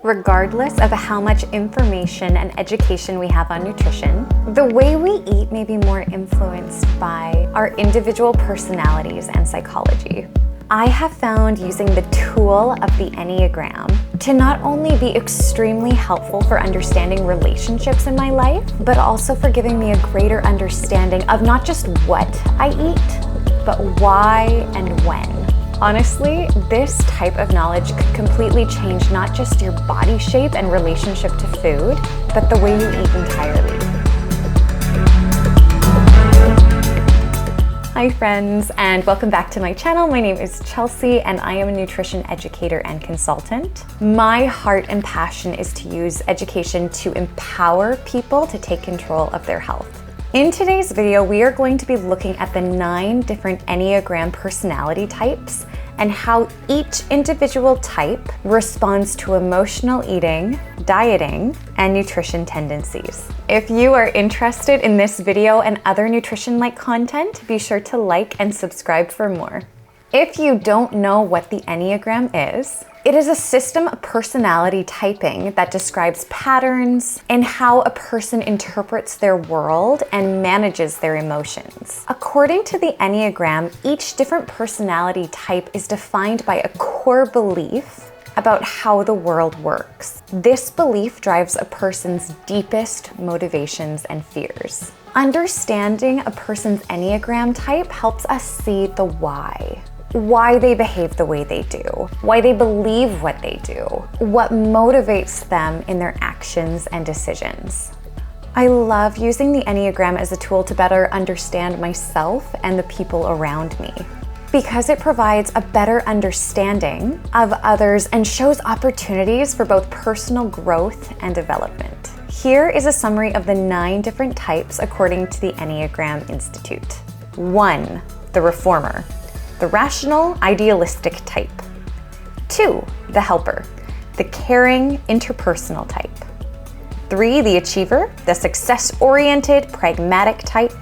Regardless of how much information and education we have on nutrition, the way we eat may be more influenced by our individual personalities and psychology. I have found using the tool of the Enneagram to not only be extremely helpful for understanding relationships in my life, but also for giving me a greater understanding of not just what I eat, but why and when. Honestly, this type of knowledge could completely change not just your body shape and relationship to food, but the way you eat entirely. Hi friends, and welcome back to my channel. My name is Chelsea and I am a nutrition educator and consultant. My heart and passion is to use education to empower people to take control of their health. In today's video, we are going to be looking at the 9 different Enneagram personality types and how each individual type responds to emotional eating, dieting, and nutrition tendencies. If you are interested in this video and other nutrition-like content, be sure to like and subscribe for more. If you don't know what the Enneagram is, it is a system of personality typing that describes patterns and how a person interprets their world and manages their emotions. According to the Enneagram, each different personality type is defined by a core belief about how the world works. This belief drives a person's deepest motivations and fears. Understanding a person's Enneagram type helps us see the why they behave the way they do, why they believe what they do, what motivates them in their actions and decisions. I love using the Enneagram as a tool to better understand myself and the people around me, because it provides a better understanding of others and shows opportunities for both personal growth and development. Here is a summary of the 9 different types according to the Enneagram Institute. 1. The reformer. The rational, idealistic type. 2, the helper, the caring, interpersonal type. 3, the achiever, the success-oriented, pragmatic type.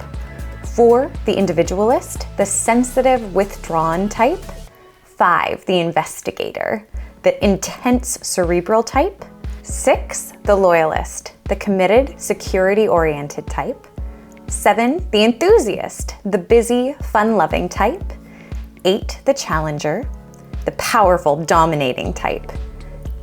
4, the individualist, the sensitive, withdrawn type. 5, the investigator, the intense, cerebral type. 6, the loyalist, the committed, security-oriented type. 7, the enthusiast, the busy, fun-loving type. 8, the challenger, the powerful, dominating type.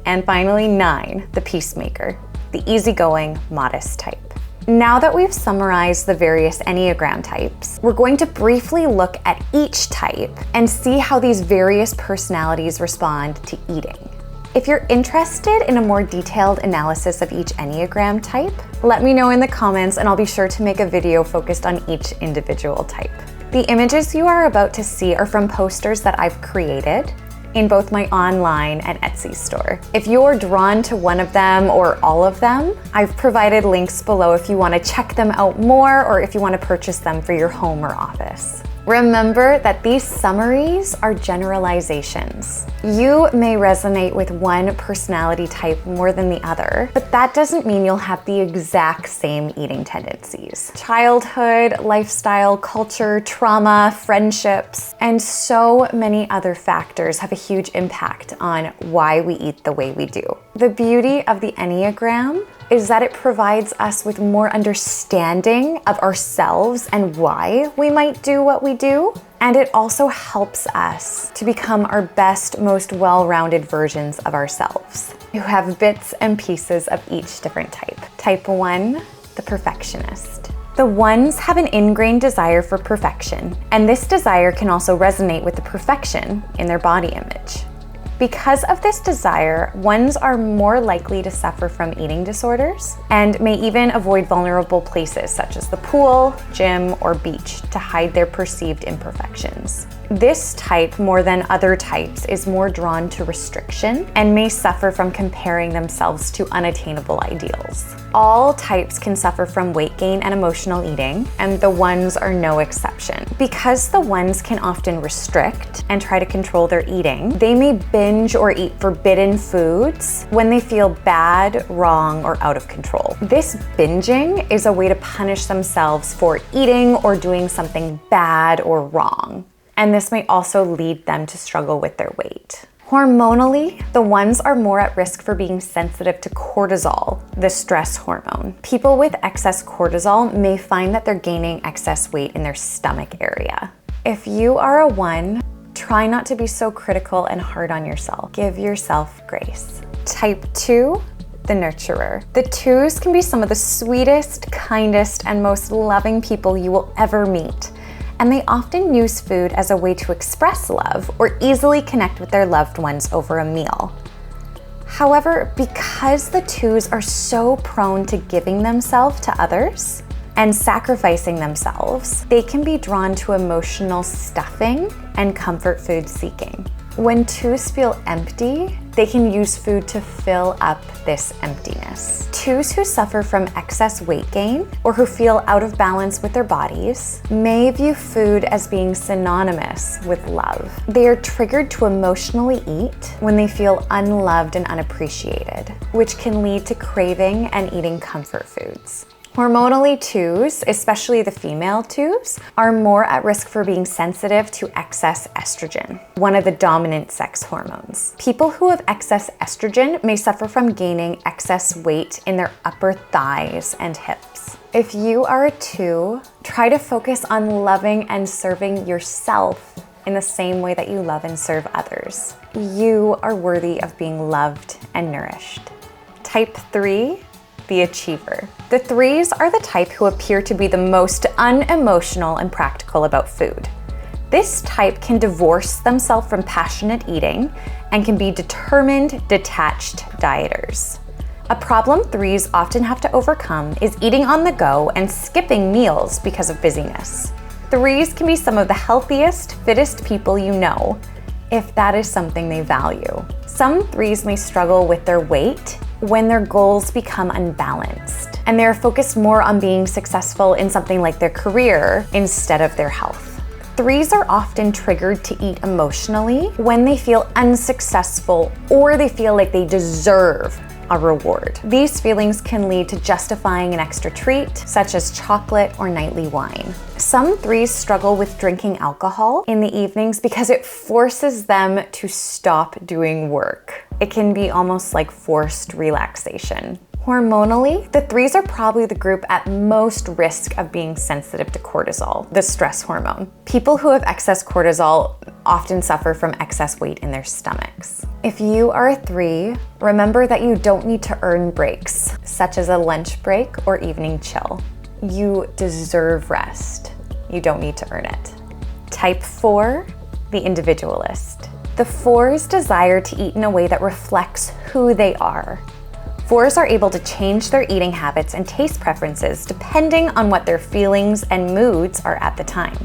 And finally, 9, the peacemaker, the easygoing, modest type. Now that we've summarized the various Enneagram types, we're going to briefly look at each type and see how these various personalities respond to eating. If you're interested in a more detailed analysis of each Enneagram type, let me know in the comments and I'll be sure to make a video focused on each individual type. The images you are about to see are from posters that I've created in both my online and Etsy store. If you're drawn to one of them or all of them, I've provided links below if you want to check them out more or if you want to purchase them for your home or office. Remember that these summaries are generalizations. You may resonate with one personality type more than the other, but that doesn't mean you'll have the exact same eating tendencies. Childhood, lifestyle, culture, trauma, friendships, and so many other factors have a huge impact on why we eat the way we do. The beauty of the Enneagram is that it provides us with more understanding of ourselves and why we might do what we do. And it also helps us to become our best, most well-rounded versions of ourselves, who have bits and pieces of each different type. Type 1, the perfectionist. The ones have an ingrained desire for perfection, and this desire can also resonate with the perfection in their body image. Because of this desire, ones are more likely to suffer from eating disorders and may even avoid vulnerable places such as the pool, gym, or beach to hide their perceived imperfections. This type, more than other types, is more drawn to restriction and may suffer from comparing themselves to unattainable ideals. All types can suffer from weight gain and emotional eating, and the ones are no exception. Because the ones can often restrict and try to control their eating, they may binge or eat forbidden foods when they feel bad, wrong, or out of control. This binging is a way to punish themselves for eating or doing something bad or wrong. And this may also lead them to struggle with their weight. Hormonally, the ones are more at risk for being sensitive to cortisol, the stress hormone. People with excess cortisol may find that they're gaining excess weight in their stomach area. If you are a 1, try not to be so critical and hard on yourself. Give yourself grace. Type 2, the nurturer. The 2s can be some of the sweetest, kindest, and most loving people you will ever meet. And they often use food as a way to express love or easily connect with their loved ones over a meal. However, because the 2s are so prone to giving themselves to others and sacrificing themselves, they can be drawn to emotional stuffing and comfort food seeking. When 2s feel empty, they can use food to fill up this emptiness. 2s who suffer from excess weight gain or who feel out of balance with their bodies may view food as being synonymous with love. They are triggered to emotionally eat when they feel unloved and unappreciated, which can lead to craving and eating comfort foods. Hormonally, 2s, especially the female 2s, are more at risk for being sensitive to excess estrogen, one of the dominant sex hormones. People who have excess estrogen may suffer from gaining excess weight in their upper thighs and hips. If you are a 2, try to focus on loving and serving yourself in the same way that you love and serve others. You are worthy of being loved and nourished. Type 3, the achiever. The 3s are the type who appear to be the most unemotional and practical about food. This type can divorce themselves from passionate eating and can be determined, detached dieters. A problem 3s often have to overcome is eating on the go and skipping meals because of busyness. 3s can be some of the healthiest, fittest people you know, if that is something they value. Some 3s may struggle with their weight when their goals become unbalanced, and they're focused more on being successful in something like their career instead of their health. 3s are often triggered to eat emotionally when they feel unsuccessful or they feel like they deserve a reward. These feelings can lead to justifying an extra treat, such as chocolate or nightly wine. Some 3s struggle with drinking alcohol in the evenings because it forces them to stop doing work. It can be almost like forced relaxation. Hormonally, the 3s are probably the group at most risk of being sensitive to cortisol, the stress hormone. People who have excess cortisol often suffer from excess weight in their stomachs. If you are a 3, remember that you don't need to earn breaks, such as a lunch break or evening chill. You deserve rest. You don't need to earn it. Type 4, the individualist. The 4s desire to eat in a way that reflects who they are. 4s are able to change their eating habits and taste preferences depending on what their feelings and moods are at the time.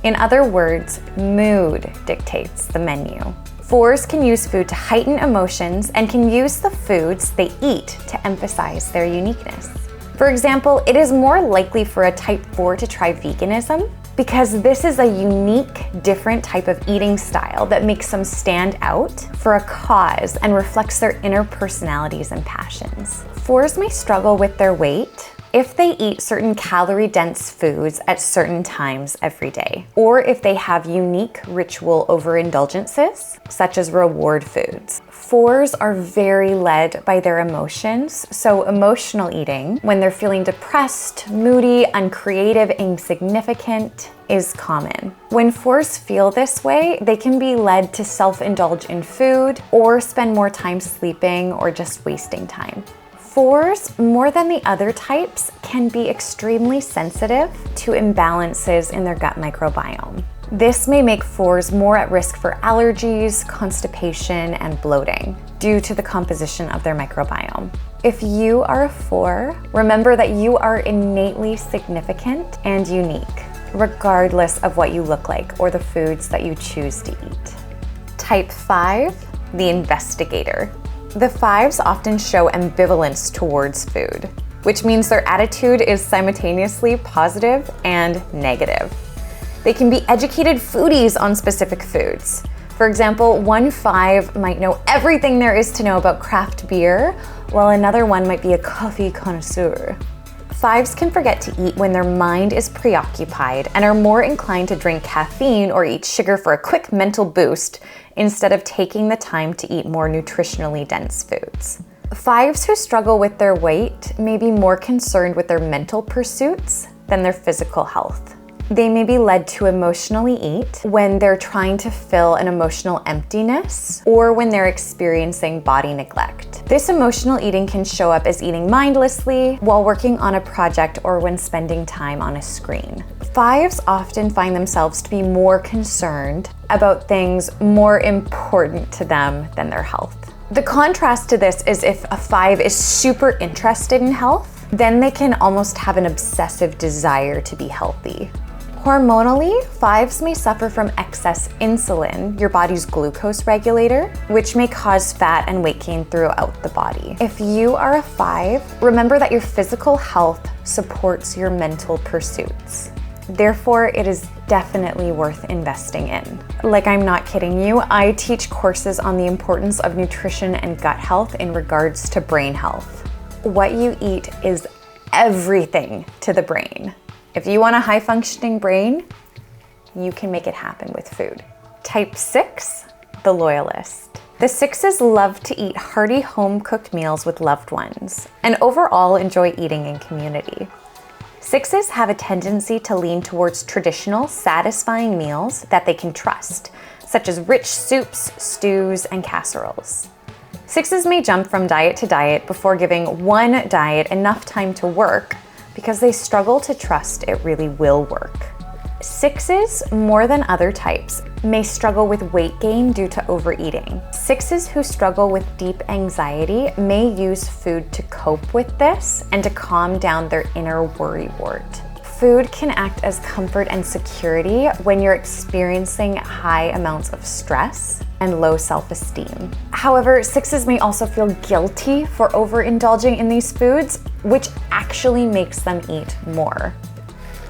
In other words, mood dictates the menu. 4s can use food to heighten emotions and can use the foods they eat to emphasize their uniqueness. For example, it is more likely for a type 4 to try veganism because this is a unique, different type of eating style that makes them stand out for a cause and reflects their inner personalities and passions. 4s may struggle with their weight if they eat certain calorie-dense foods at certain times every day, or if they have unique ritual overindulgences, such as reward foods. 4s are very led by their emotions, so emotional eating, when they're feeling depressed, moody, uncreative, insignificant, is common. When 4s feel this way, they can be led to self-indulge in food or spend more time sleeping or just wasting time. 4s, more than the other types, can be extremely sensitive to imbalances in their gut microbiome. This may make 4s more at risk for allergies, constipation, and bloating due to the composition of their microbiome. If you are a 4, remember that you are innately significant and unique, regardless of what you look like or the foods that you choose to eat. Type 5, the investigator. The 5s often show ambivalence towards food, which means their attitude is simultaneously positive and negative. They can be educated foodies on specific foods. For example, one 5 might know everything there is to know about craft beer, while another one might be a coffee connoisseur. 5s can forget to eat when their mind is preoccupied and are more inclined to drink caffeine or eat sugar for a quick mental boost instead of taking the time to eat more nutritionally dense foods. 5s who struggle with their weight may be more concerned with their mental pursuits than their physical health. They may be led to emotionally eat when they're trying to fill an emotional emptiness or when they're experiencing body neglect. This emotional eating can show up as eating mindlessly while working on a project or when spending time on a screen. 5s often find themselves to be more concerned about things more important to them than their health. The contrast to this is if a 5 is super interested in health, then they can almost have an obsessive desire to be healthy. Hormonally, 5s may suffer from excess insulin, your body's glucose regulator, which may cause fat and weight gain throughout the body. If you are a 5, remember that your physical health supports your mental pursuits. Therefore, it is definitely worth investing in. Like, I'm not kidding you, I teach courses on the importance of nutrition and gut health in regards to brain health. What you eat is everything to the brain. If you want a high-functioning brain, you can make it happen with food. Type 6, the Loyalist. The 6s love to eat hearty home-cooked meals with loved ones and overall enjoy eating in community. 6s have a tendency to lean towards traditional, satisfying meals that they can trust, such as rich soups, stews, and casseroles. 6s may jump from diet to diet before giving one diet enough time to work because they struggle to trust it really will work. 6s, more than other types, may struggle with weight gain due to overeating. 6s who struggle with deep anxiety may use food to cope with this and to calm down their inner worry wart. Food can act as comfort and security when you're experiencing high amounts of stress and low self-esteem. However, 6s may also feel guilty for overindulging in these foods, which actually makes them eat more.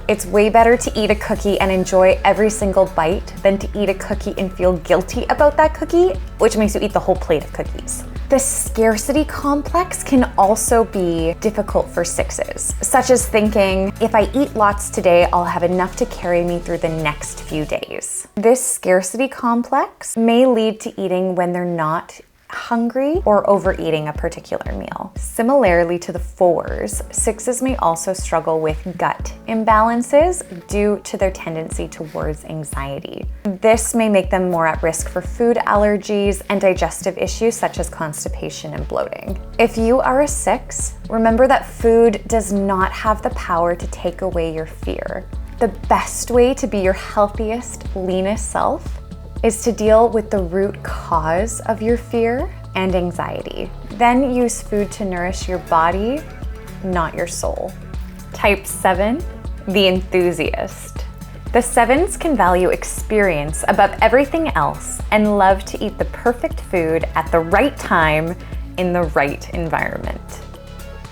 It's way better to eat a cookie and enjoy every single bite than to eat a cookie and feel guilty about that cookie, which makes you eat the whole plate of cookies. The scarcity complex can also be difficult for 6s, such as thinking, if I eat lots today, I'll have enough to carry me through the next few days. This scarcity complex may lead to eating when they're not hungry or overeating a particular meal. Similarly to the 4s, 6s may also struggle with gut imbalances due to their tendency towards anxiety. This may make them more at risk for food allergies and digestive issues such as constipation and bloating. If you are a 6, remember that food does not have the power to take away your fear. The best way to be your healthiest, leanest self is to deal with the root cause of your fear and anxiety. Then use food to nourish your body, not your soul. Type 7, the Enthusiast. The 7s can value experience above everything else and love to eat the perfect food at the right time in the right environment.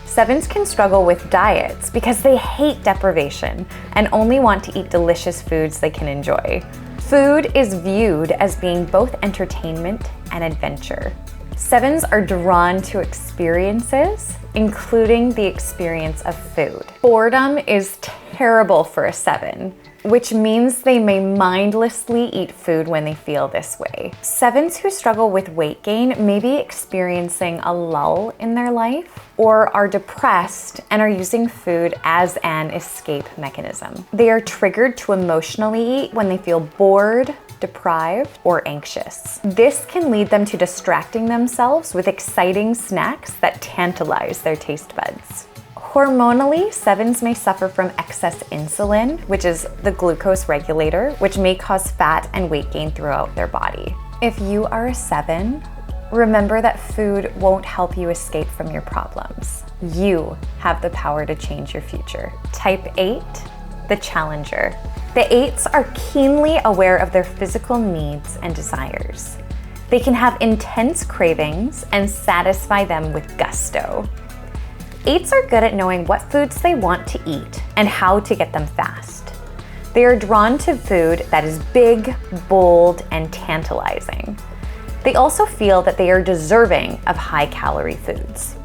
7s can struggle with diets because they hate deprivation and only want to eat delicious foods they can enjoy. Food is viewed as being both entertainment and adventure. 7s are drawn to experiences, including the experience of food. Boredom is terrible for a 7, which means they may mindlessly eat food when they feel this way. 7s who struggle with weight gain may be experiencing a lull in their life or are depressed and are using food as an escape mechanism. They are triggered to emotionally eat when they feel bored, deprived, or anxious. This can lead them to distracting themselves with exciting snacks that tantalize their taste buds. Hormonally, 7s may suffer from excess insulin, which is the glucose regulator, which may cause fat and weight gain throughout their body. If you are a 7, remember that food won't help you escape from your problems. You have the power to change your future. Type 8, the Challenger. The 8s are keenly aware of their physical needs and desires. They can have intense cravings and satisfy them with gusto. 8s are good at knowing what foods they want to eat and how to get them fast. They are drawn to food that is big, bold, and tantalizing. They also feel that they are deserving of high-calorie foods.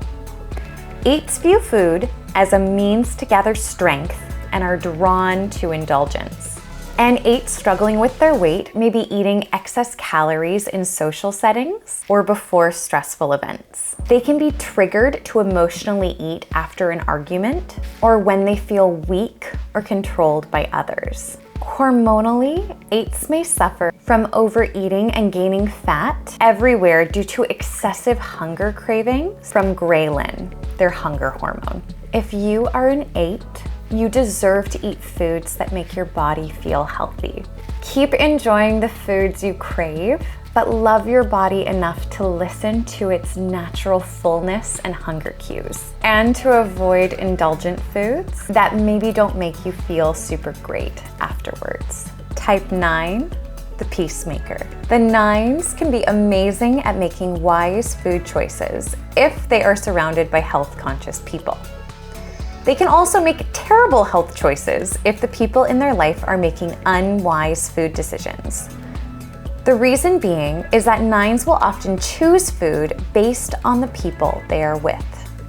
8s view food as a means to gather strength and are drawn to indulgence. And 8 struggling with their weight may be eating excess calories in social settings or before stressful events. They can be triggered to emotionally eat after an argument or when they feel weak or controlled by others. Hormonally, 8s may suffer from overeating and gaining fat everywhere due to excessive hunger cravings from ghrelin, their hunger hormone. If you are an 8, you deserve to eat foods that make your body feel healthy. Keep enjoying the foods you crave, but love your body enough to listen to its natural fullness and hunger cues, and to avoid indulgent foods that maybe don't make you feel super great afterwards. Type 9, the Peacemaker. The 9s can be amazing at making wise food choices if they are surrounded by health-conscious people. They can also make terrible health choices if the people in their life are making unwise food decisions. The reason being is that 9s will often choose food based on the people they are with.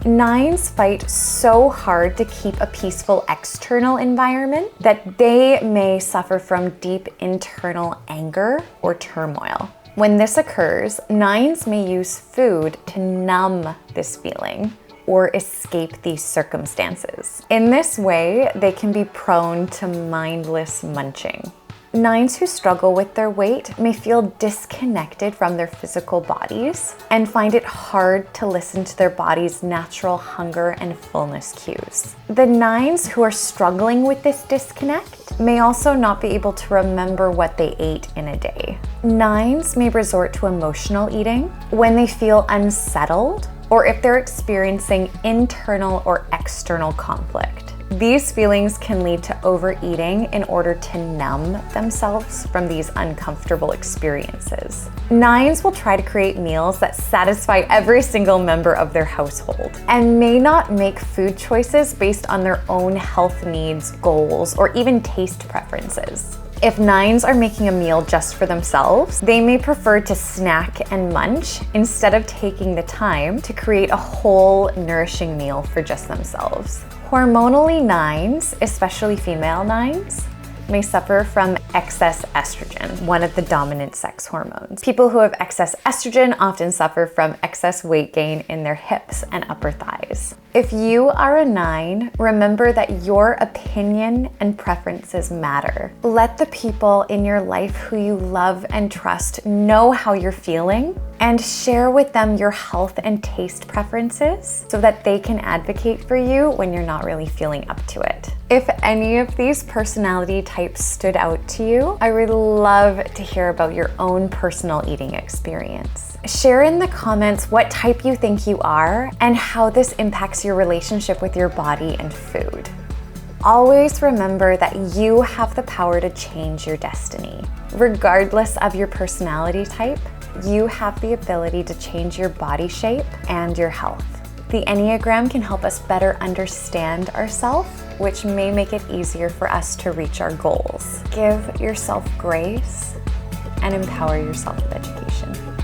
9s fight so hard to keep a peaceful external environment that they may suffer from deep internal anger or turmoil. When this occurs, 9s may use food to numb this feeling or escape these circumstances. In this way, they can be prone to mindless munching. 9s who struggle with their weight may feel disconnected from their physical bodies and find it hard to listen to their body's natural hunger and fullness cues. The 9s who are struggling with this disconnect may also not be able to remember what they ate in a day. 9s may resort to emotional eating when they feel unsettled or if they're experiencing internal or external conflict. These feelings can lead to overeating in order to numb themselves from these uncomfortable experiences. 9s will try to create meals that satisfy every single member of their household and may not make food choices based on their own health needs, goals, or even taste preferences. If 9s are making a meal just for themselves, they may prefer to snack and munch instead of taking the time to create a whole, nourishing meal for just themselves. Hormonally, 9s, especially female 9s, may suffer from excess estrogen, one of the dominant sex hormones. People who have excess estrogen often suffer from excess weight gain in their hips and upper thighs. If you are a 9, remember that your opinion and preferences matter. Let the people in your life who you love and trust know how you're feeling and share with them your health and taste preferences so that they can advocate for you when you're not really feeling up to it. If any of these personality types stood out to you, I would love to hear about your own personal eating experience. Share in the comments what type you think you are and how this impacts your relationship with your body and food. Always remember that you have the power to change your destiny. Regardless of your personality type, you have the ability to change your body shape and your health. The Enneagram can help us better understand ourselves, which may make it easier for us to reach our goals. Give yourself grace and empower yourself with education.